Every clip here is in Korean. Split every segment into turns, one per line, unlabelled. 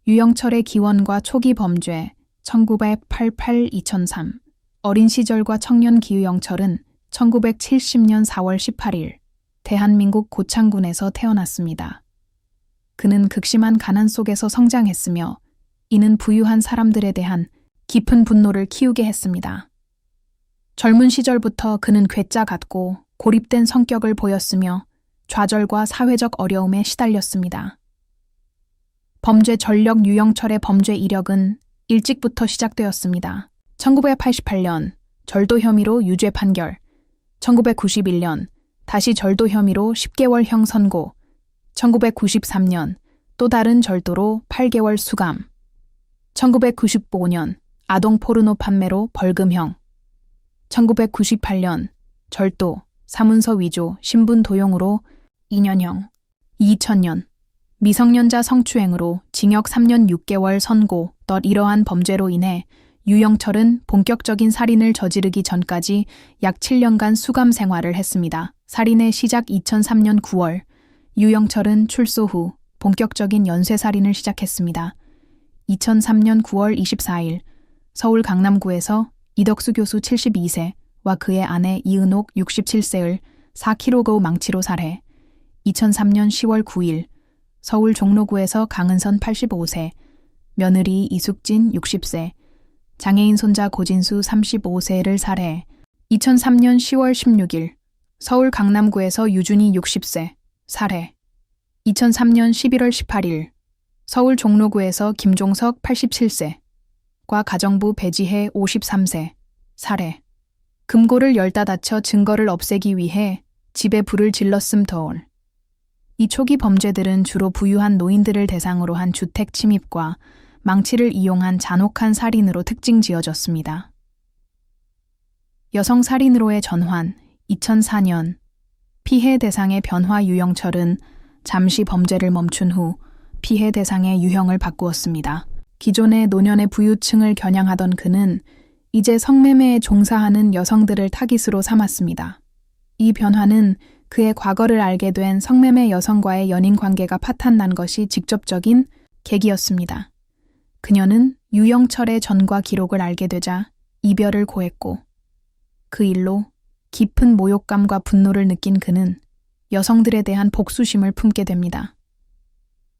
유영철의 기원과 초기 범죄 1988-2003 어린 시절과 청년 기유영철은 1970년 4월 18일 대한민국 고창군에서 태어났습니다. 그는 극심한 가난 속에서 성장했으며 이는 부유한 사람들에 대한 깊은 분노를 키우게 했습니다. 젊은 시절부터 그는 괴짜 같고 고립된 성격을 보였으며 좌절과 사회적 어려움에 시달렸습니다. 범죄 전력 유영철의 범죄 이력은 일찍부터 시작되었습니다. 1988년 절도 혐의로 유죄 판결, 1991년 다시 절도 혐의로 10개월형 선고, 1993년 또 다른 절도로 8개월 수감, 1995년 아동 포르노 판매로 벌금형, 1998년 절도, 사문서 위조, 신분 도용으로 2년형, 2000년 미성년자 성추행으로 징역 3년 6개월 선고. 이러한 범죄로 인해 유영철은 본격적인 살인을 저지르기 전까지 약 7년간 수감 생활을 했습니다. 살인의 시작 2003년 9월, 유영철은 출소 후 본격적인 연쇄살인을 시작했습니다. 2003년 9월 24일 서울 강남구에서 이덕수 교수 72세와 그의 아내 이은옥 67세를 4kg 망치로 살해, 2003년 10월 9일 서울 종로구에서 강은선 85세, 며느리 이숙진 60세, 장애인 손자 고진수 35세를 살해, 2003년 10월 16일 서울 강남구에서 유준희 60세, 살해, 2003년 11월 18일 서울 종로구에서 김종석 87세과 가정부 배지혜 53세, 살해, 금고를 열다 닫혀 증거를 없애기 위해 집에 불을 질렀음 터울. 이 초기 범죄들은 주로 부유한 노인들을 대상으로 한 주택 침입과 망치를 이용한 잔혹한 살인으로 특징 지어졌습니다. 여성 살인으로의 전환 2004년 피해 대상의 변화 유영철은 잠시 범죄를 멈춘 후 피해 대상의 유형을 바꾸었습니다. 기존의 노년의 부유층을 겨냥하던 그는 이제 성매매에 종사하는 여성들을 타깃으로 삼았습니다. 이 변화는 그의 과거를 알게 된 성매매 여성과의 연인 관계가 파탄난 것이 직접적인 계기였습니다. 그녀는 유영철의 전과 기록을 알게 되자 이별을 고했고 그 일로 깊은 모욕감과 분노를 느낀 그는 여성들에 대한 복수심을 품게 됩니다.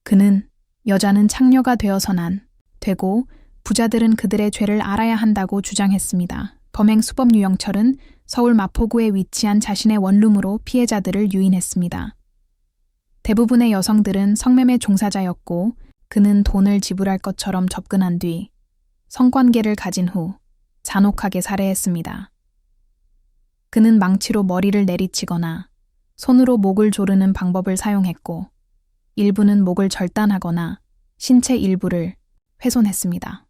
그는 여자는 창녀가 되어서는 되고 부자들은 그들의 죄를 알아야 한다고 주장했습니다. 범행 수범 유영철은 서울 마포구에 위치한 자신의 원룸으로 피해자들을 유인했습니다. 대부분의 여성들은 성매매 종사자였고 그는 돈을 지불할 것처럼 접근한 뒤 성관계를 가진 후 잔혹하게 살해했습니다. 그는 망치로 머리를 내리치거나 손으로 목을 조르는 방법을 사용했고 일부는 목을 절단하거나 신체 일부를 훼손했습니다.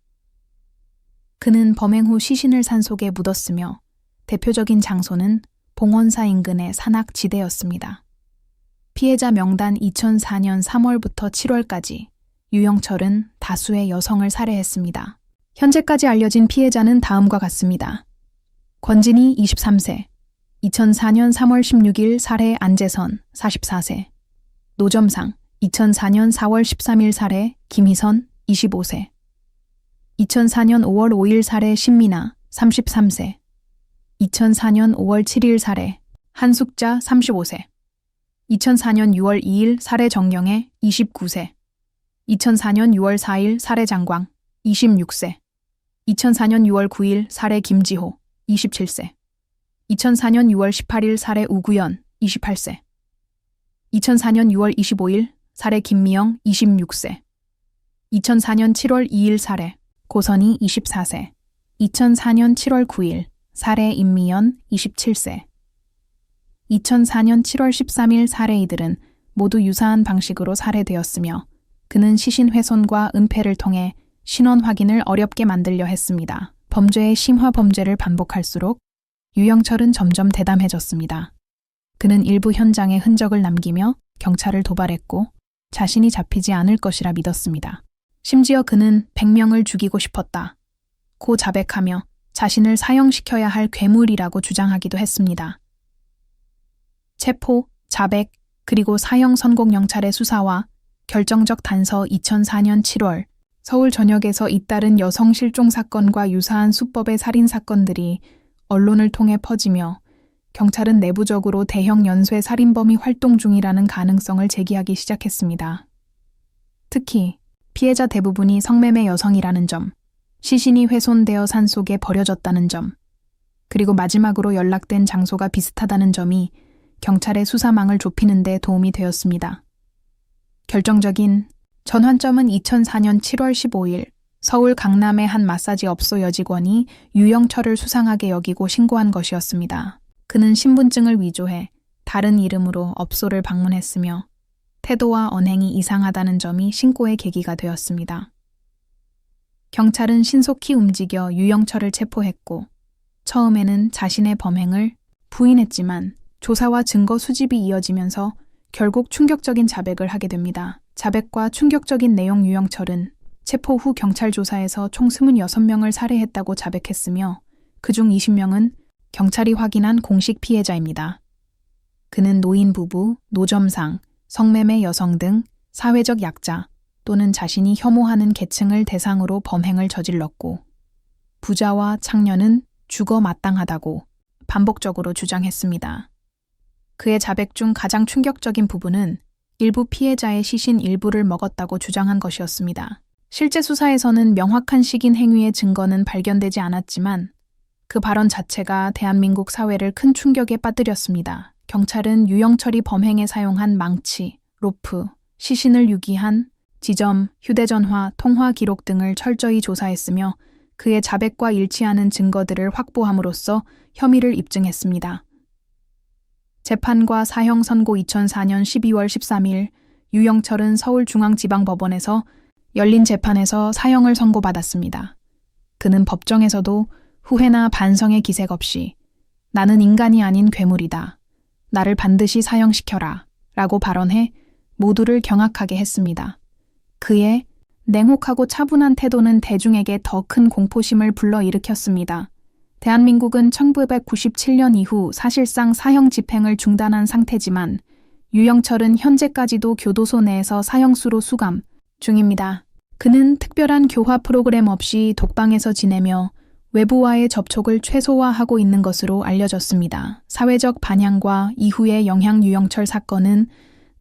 그는 범행 후 시신을 산속에 묻었으며 대표적인 장소는 봉원사 인근의 산악지대였습니다. 피해자 명단 2004년 3월부터 7월까지 유영철은 다수의 여성을 살해했습니다. 현재까지 알려진 피해자는 다음과 같습니다. 권진희 23세, 2004년 3월 16일 살해 안재선 44세, 노점상 2004년 4월 13일 살해 김희선 25세, 2004년 5월 5일 살해 신민아 33세, 2004년 5월 7일 살해 한숙자 35세, 2004년 6월 2일 살해 정영애 29세, 2004년 6월 4일 살해 장광 26세, 2004년 6월 9일 살해 김지호 27세, 2004년 6월 18일 살해 우구연 28세, 2004년 6월 25일 살해 김미영 26세, 2004년 7월 2일 살해 고선희 24세, 2004년 7월 9일 살해 임미연 27세, 2004년 7월 13일 살해 이들은 모두 유사한 방식으로 살해되었으며 그는 시신 훼손과 은폐를 통해 신원 확인을 어렵게 만들려 했습니다. 범죄의 심화 범죄를 반복할수록 유영철은 점점 대담해졌습니다. 그는 일부 현장에 흔적을 남기며 경찰을 도발했고 자신이 잡히지 않을 것이라 믿었습니다. 심지어 그는 100명을 죽이고 싶었다 고 자백하며 자신을 사형시켜야 할 괴물이라고 주장하기도 했습니다. 체포, 자백, 그리고 사형 선고 경찰의 수사와 결정적 단서 2004년 7월 서울 전역에서 잇따른 여성 실종 사건과 유사한 수법의 살인 사건들이 언론을 통해 퍼지며 경찰은 내부적으로 대형 연쇄 살인범이 활동 중이라는 가능성을 제기하기 시작했습니다. 특히 피해자 대부분이 성매매 여성이라는 점, 시신이 훼손되어 산속에 버려졌다는 점, 그리고 마지막으로 연락된 장소가 비슷하다는 점이 경찰의 수사망을 좁히는 데 도움이 되었습니다. 결정적인 전환점은 2004년 7월 15일 서울 강남의 한 마사지 업소 여직원이 유영철을 수상하게 여기고 신고한 것이었습니다. 그는 신분증을 위조해 다른 이름으로 업소를 방문했으며 태도와 언행이 이상하다는 점이 신고의 계기가 되었습니다. 경찰은 신속히 움직여 유영철을 체포했고 처음에는 자신의 범행을 부인했지만 조사와 증거 수집이 이어지면서 결국 충격적인 자백을 하게 됩니다. 자백과 충격적인 내용 유영철은 체포 후 경찰 조사에서 총 26명을 살해했다고 자백했으며 그중 20명은 경찰이 확인한 공식 피해자입니다. 그는 노인 부부, 노점상, 성매매 여성 등 사회적 약자 또는 자신이 혐오하는 계층을 대상으로 범행을 저질렀고 부자와 창녀는 죽어 마땅하다고 반복적으로 주장했습니다. 그의 자백 중 가장 충격적인 부분은 일부 피해자의 시신 일부를 먹었다고 주장한 것이었습니다. 실제 수사에서는 명확한 식인 행위의 증거는 발견되지 않았지만 그 발언 자체가 대한민국 사회를 큰 충격에 빠뜨렸습니다. 경찰은 유영철이 범행에 사용한 망치, 로프, 시신을 유기한 지점, 휴대전화, 통화 기록 등을 철저히 조사했으며 그의 자백과 일치하는 증거들을 확보함으로써 혐의를 입증했습니다. 재판과 사형 선고 2004년 12월 13일 유영철은 서울중앙지방법원에서 열린 재판에서 사형을 선고받았습니다. 그는 법정에서도 후회나 반성의 기색 없이 나는 인간이 아닌 괴물이다. 나를 반드시 사형시켜라 라고 발언해 모두를 경악하게 했습니다. 그의 냉혹하고 차분한 태도는 대중에게 더 큰 공포심을 불러일으켰습니다. 대한민국은 1997년 이후 사실상 사형 집행을 중단한 상태지만 유영철은 현재까지도 교도소 내에서 사형수로 수감 중입니다. 그는 특별한 교화 프로그램 없이 독방에서 지내며 외부와의 접촉을 최소화하고 있는 것으로 알려졌습니다. 사회적 반향과 이후의 영향 유영철 사건은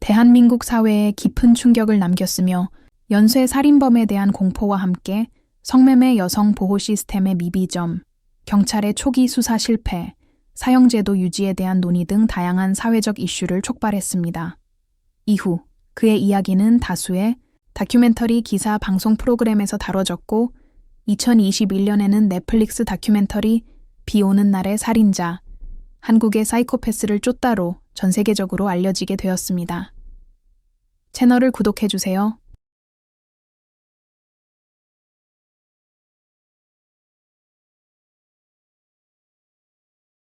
대한민국 사회에 깊은 충격을 남겼으며 연쇄 살인범에 대한 공포와 함께 성매매 여성 보호 시스템의 미비점, 경찰의 초기 수사 실패, 사형제도 유지에 대한 논의 등 다양한 사회적 이슈를 촉발했습니다. 이후 그의 이야기는 다수의 다큐멘터리 기사 방송 프로그램에서 다뤄졌고 2021년에는 넷플릭스 다큐멘터리 비 오는 날의 살인자, 한국의 사이코패스를 쫓다로 전 세계적으로 알려지게 되었습니다. 채널을 구독해주세요.